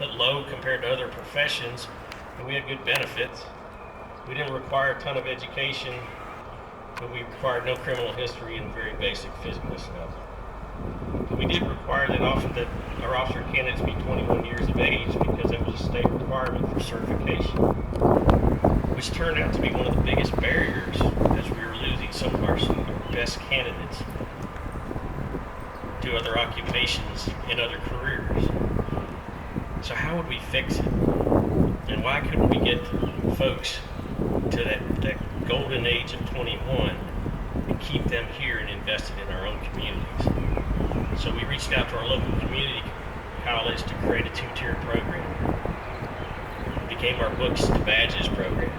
but low compared to other professions, and we had good benefits. We didn't require a ton of education, but we required no criminal history and very basic physical stuff. But we did require that our officer candidates be 21 years of age because that was a state requirement for certification, which turned out to be one of the biggest barriers as we were losing some of our best candidates to other occupations and other careers. So how would we fix it? And why couldn't we get folks to that golden age of 21 and keep them here and invested in our own communities? So we reached out to our local community college to create a 2-tier program. It became our Books to Badges program.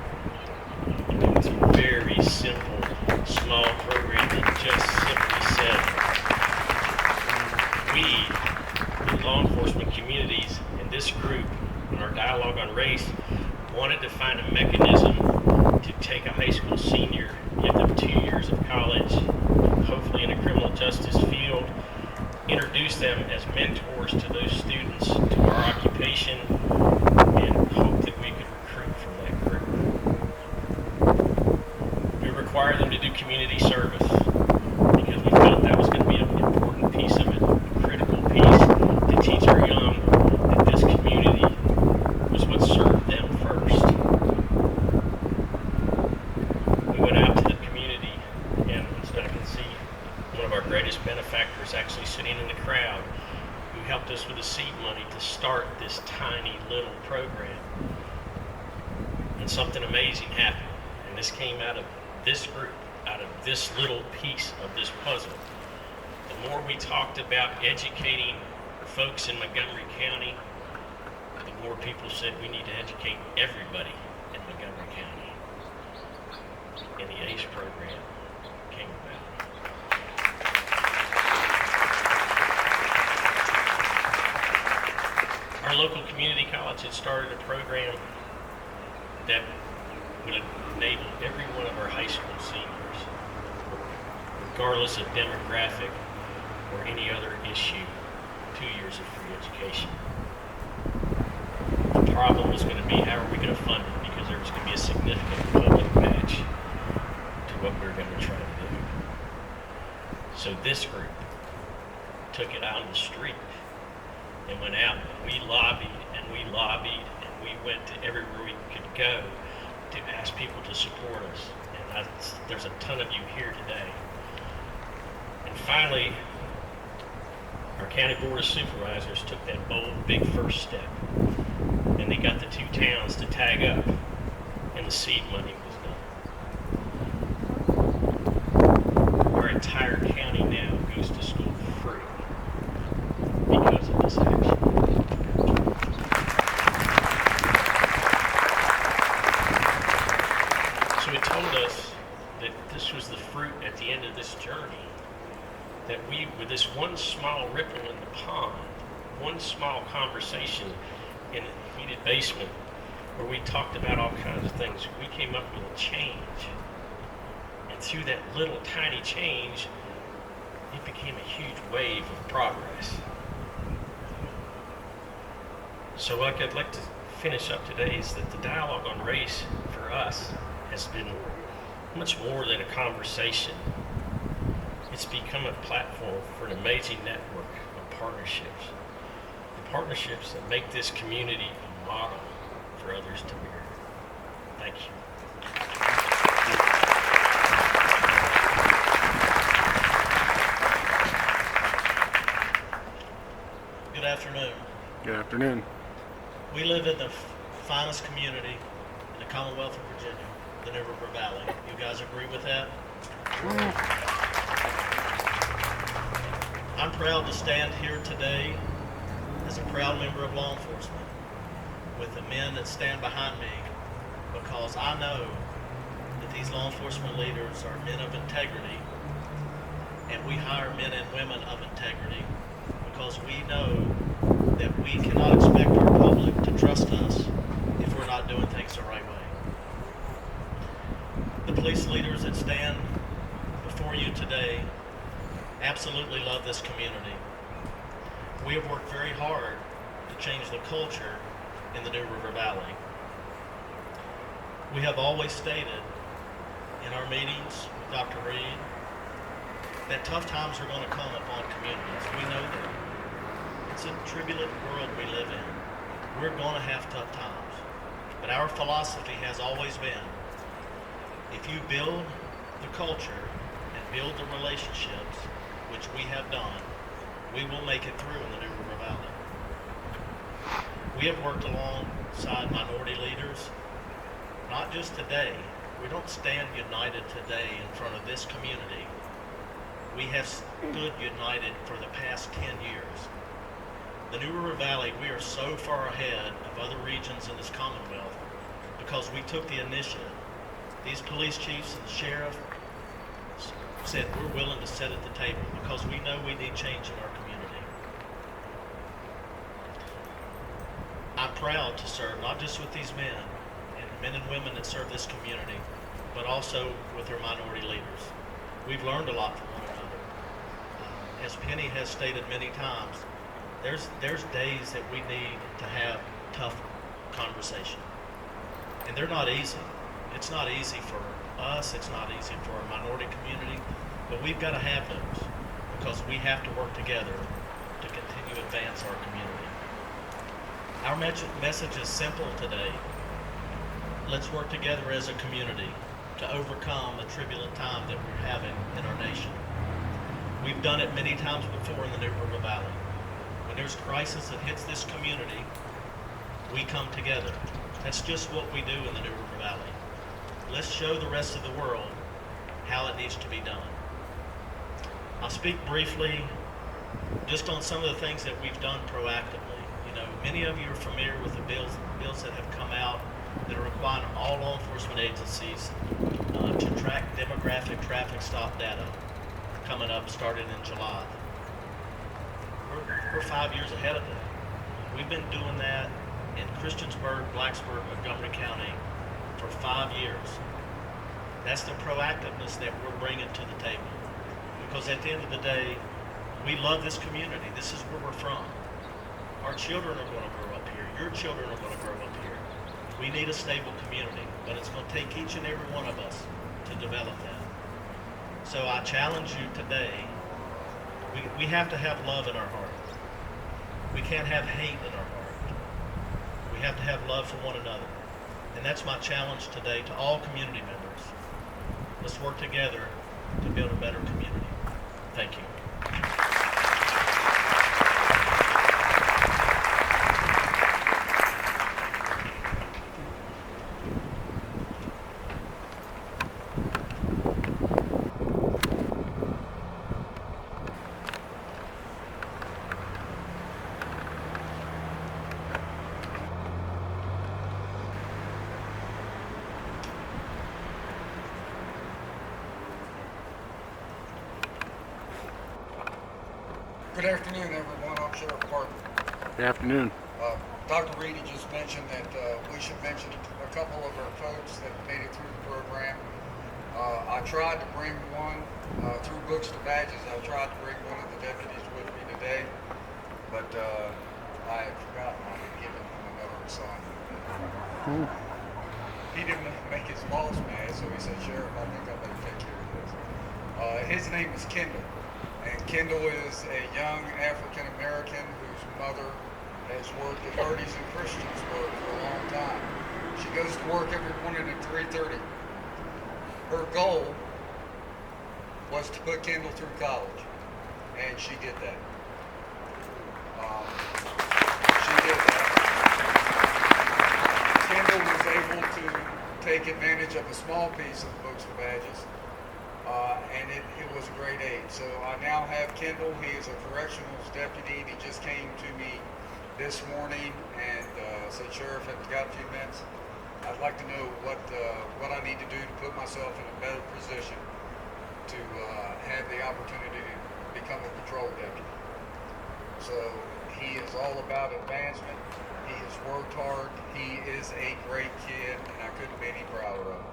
It's a very simple, small program that just simply said, we, the law enforcement communities, and this group, in our dialogue on race, wanted to find a mechanism to take a high school senior, give them 2 years of college, hopefully in a criminal justice field, introduce them as mentors to those students, to our occupation, and hope that we could recruit from that group. We required them to do community service because we felt that was going to be an important piece of it, a critical piece to teach our young that this community was what served them first. We went out to the community, and as I can see, one of our greatest benefactors actually sitting in the crowd, who helped us with the seed money to start this tiny little program. And something amazing happened. And this came out of this group, out of this little piece of this puzzle. The more we talked about educating folks in Montgomery County, the more people said we need to educate everybody in Montgomery County. And the ACE program came about. Our local community college had started a program that would enable every one of our high school seniors, regardless of demographic or any other issue, 2 years of free education. The problem was going to be, how are we going to fund it? Because there was going to be a significant public match to what we were going to try to do. So this group took it out on the street and went out. We lobbied and we lobbied and we went to everywhere we could go to ask people to support us. And there's a ton of you here today. And finally, our county board of supervisors took that bold, big first step. And they got the 2 towns to tag up, and the seed money was done. Our entire county now goes to school free because of this action. So it told us that this was the fruit at the end of this journey, that we, with this one small ripple in the pond, one small conversation in a heated basement where we talked about all kinds of things, we came up with a change. And through that little tiny change, it became a huge wave of progress. So what I'd like to finish up today is that the dialogue on race for us has been much more than a conversation. It's become a platform for an amazing network of partnerships. The partnerships that make this community a model for others to mirror. Thank you. Good afternoon. Good afternoon. We live in the finest community in the Commonwealth of Virginia, the New River Valley. You guys agree with that? I'm proud to stand here today as a proud member of law enforcement with the men that stand behind me, because I know that these law enforcement leaders are men of integrity, and we hire men and women of integrity because we know that we cannot expect our public to trust us if we're not doing things the right way. The police leaders that stand before you today absolutely love this community. We have worked very hard to change the culture in the New River Valley. We have always stated in our meetings with Dr. Reed that tough times are going to come upon communities. We know that. It's a turbulent world we live in. We're going to have tough times. But our philosophy has always been, if you build the culture and build the relationships, which we have done, we will make it through in the New River Valley. We have worked alongside minority leaders, not just today. We don't stand united today in front of this community. We have stood united for the past 10 years. The New River Valley, we are so far ahead of other regions in this Commonwealth because we took the initiative. These police chiefs and the sheriff said we're willing to sit at the table because we know we need change in our community. I'm proud to serve not just with these men and women that serve this community, but also with their minority leaders. We've learned a lot from one another. As Penny has stated many times, there's days that we need to have tough conversation. And they're not easy. It's not easy for us, it's not easy for our minority community, but we've got to have those because we have to work together to continue to advance our community. Our message is simple today. Let's work together as a community to overcome the turbulent time that we're having in our nation. We've done it many times before in the New River Valley. When there's crisis that hits this community, we come together. That's just what we do in the New River Valley. Let's show the rest of the world how it needs to be done. I'll speak briefly just on some of the things that we've done proactively. You know, many of you are familiar with the bills that have come out that are requiring all law enforcement agencies to track demographic traffic stop data coming up starting in July. We're 5 years ahead of that. We've been doing that in Christiansburg, Blacksburg, Montgomery County for 5 years. That's the proactiveness that we're bringing to the table. Because at the end of the day, we love this community. This is where we're from. Our children are going to grow up here. Your children are going to grow up here. We need a stable community, but it's going to take each and every one of us to develop that. So I challenge you today, we have to have love in our heart. We can't have hate in our heart. We have to have love for one another. And that's my challenge today to all community members. Let's work together to build a better community. Thank you. Good afternoon, everyone. I'm Sheriff Parker. Good afternoon. Dr. Reedy just mentioned that we should mention a couple of our folks that made it through the program. I tried to bring one through Books to Badges. I tried to bring one of the deputies with me today, but I had forgotten I had given him another assignment. He didn't make his boss mad, so he said, "Sheriff, I think I better take care of this." His name is Kendall. And Kendall is a young African American whose mother has worked at Hardee's in Christiansburg for a long time. She goes to work every morning at 3:30. Her goal was to put Kendall through college, and she did that. Kendall was able to take advantage of a small piece of Books to Badges. And it was a great aid. So I now have Kendall. He is a correctionals deputy. He just came to me this morning and said, "Sheriff, have you got a few minutes? I'd like to know what I need to do to put myself in a better position to have the opportunity to become a patrol deputy." So he is all about advancement. He has worked hard. He is a great kid, and I couldn't be any prouder of him.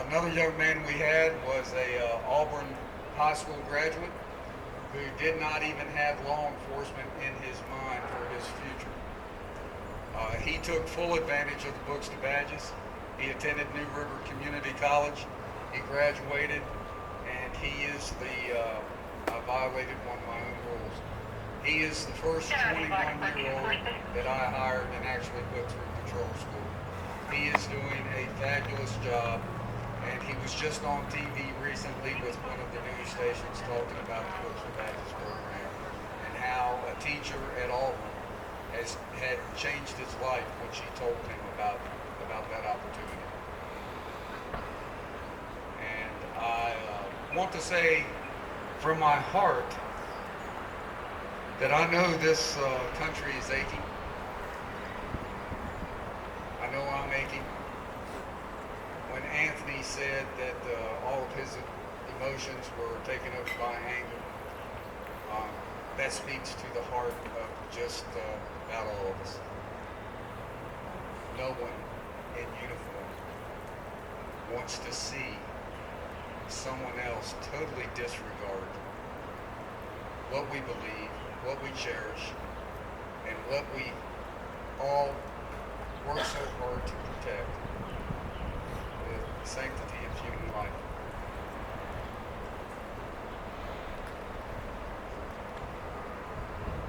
Another young man we had was a Auburn High School graduate who did not even have law enforcement in his mind for his he took full advantage of the books to badges. He attended New River Community College. He graduated, and he is I violated one of my own rules. He is the first 21-year-old that I hired and actually put through patrol school. He is doing a fabulous job, and he was just on TV recently with one of the news stations talking about the Books to Badges program and how a teacher at Auburn had changed his life when she told him about that opportunity. And I want to say from my heart that I know this country is aching. I know I'm aching. When Anthony said that all of his emotions were taken over by anger, that speaks to the heart of just about all of us. No one in uniform wants to see someone else totally disregard what we believe, what we cherish, and what we all work so hard to protect, the sanctity of human life.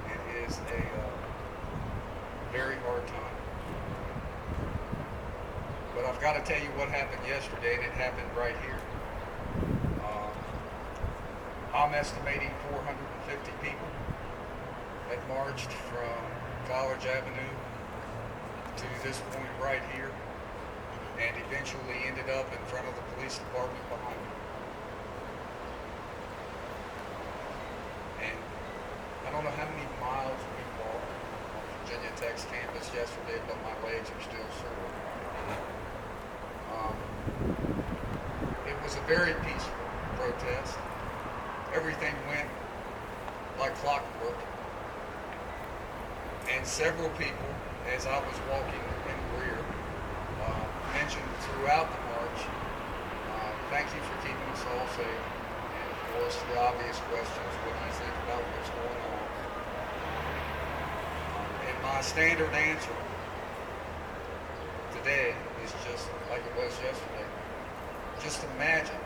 It is a very hard time. But I've got to tell you what happened yesterday, and it happened right here. I'm estimating 450 people that marched from College Avenue to this point right here, and eventually ended up in front of the police department behind me. And I don't know how many miles we walked on Virginia Tech's campus yesterday, but my legs are still sore. It was a very peaceful protest. Everything went like clockwork. And several people, as I was walking in the rear, mentioned throughout the march, thank you for keeping us all safe. And of course, the obvious questions, what do you think about what's going on? And my standard answer today is just like it was yesterday. Just imagine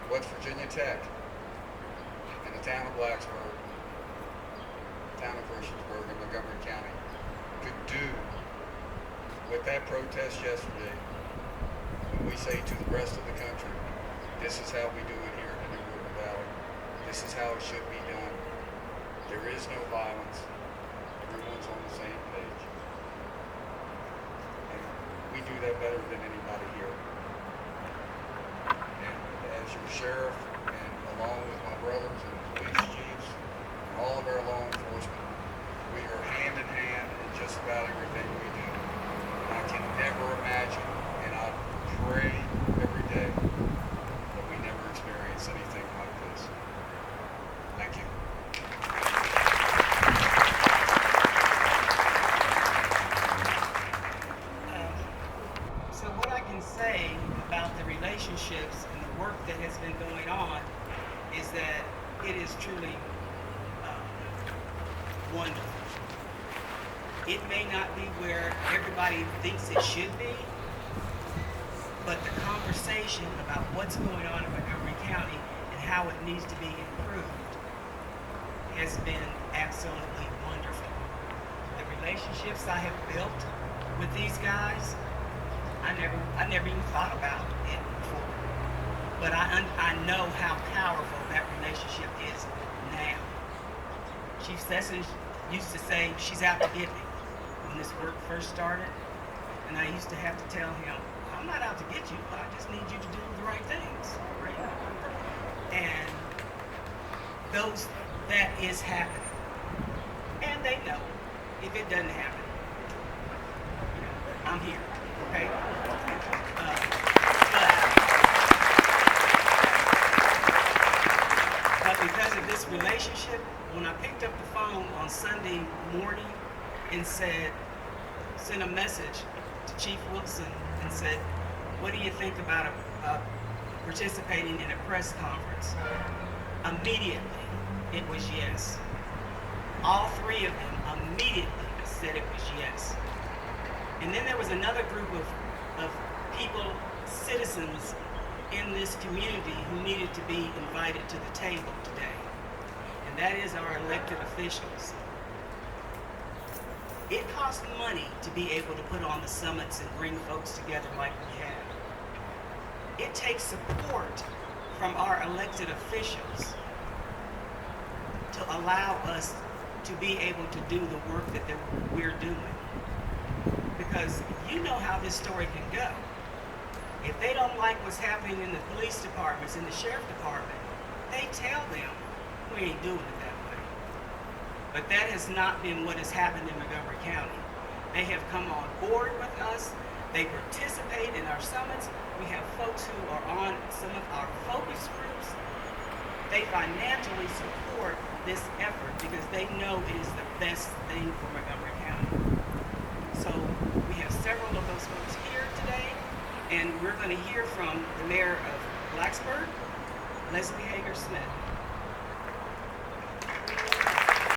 what Virginia Tech and the town of Blacksburg, town of Christiansburg in Montgomery County could do with that protest yesterday when we say to the rest of the country, this is how we do it here in the New River Valley. This is how it should be done. There is no violence. Everyone's on the same page. And we do that better than anybody here. And as your sheriff, and along with my brothers and police chiefs, and all of our law enforcement, we are hand in hand in just about everything we do. And I can never imagine, and I pray every day, that we never experience anything like this. Thank you. So what I can say about the relationships and the work that has been going on is that it is truly wonderful. It may not be where everybody thinks it should be, but the conversation about what's going on in Montgomery County and how it needs to be improved has been absolutely wonderful. The relationships I have built with these guys, I never even thought about it before. But I know how powerful that relationship is now. Chief Sessions used to say, she's out to get me when this work first started. And I used to have to tell him, I'm not out to get you, I just need you to do the right things. Right? And that is happening. And they know if it doesn't happen, I'm here, okay? But because of this relationship, when I picked up the phone on Sunday morning and sent a message to Chief Wilson and said, what do you think about participating in a press conference? Immediately, it was yes. All three of them immediately said it was yes. And then there was another group of people, citizens in this community who needed to be invited to the table today. And that is our elected officials. It costs money to be able to put on the summits and bring folks together like we have. It takes support from our elected officials to allow us to be able to do the work that we're doing. Because you know how this story can go. If they don't like what's happening in the police departments, in the sheriff department, they tell them, we ain't doing it that way. But that has not been what has happened in Montgomery County. They have come on board with us. They participate in our summits. We have folks who are on some of our focus groups. They financially support this effort because they know it is the best thing for Montgomery County. So we have several of those folks here today, and we're going to hear from the mayor of Blacksburg, Leslie Hager Smith.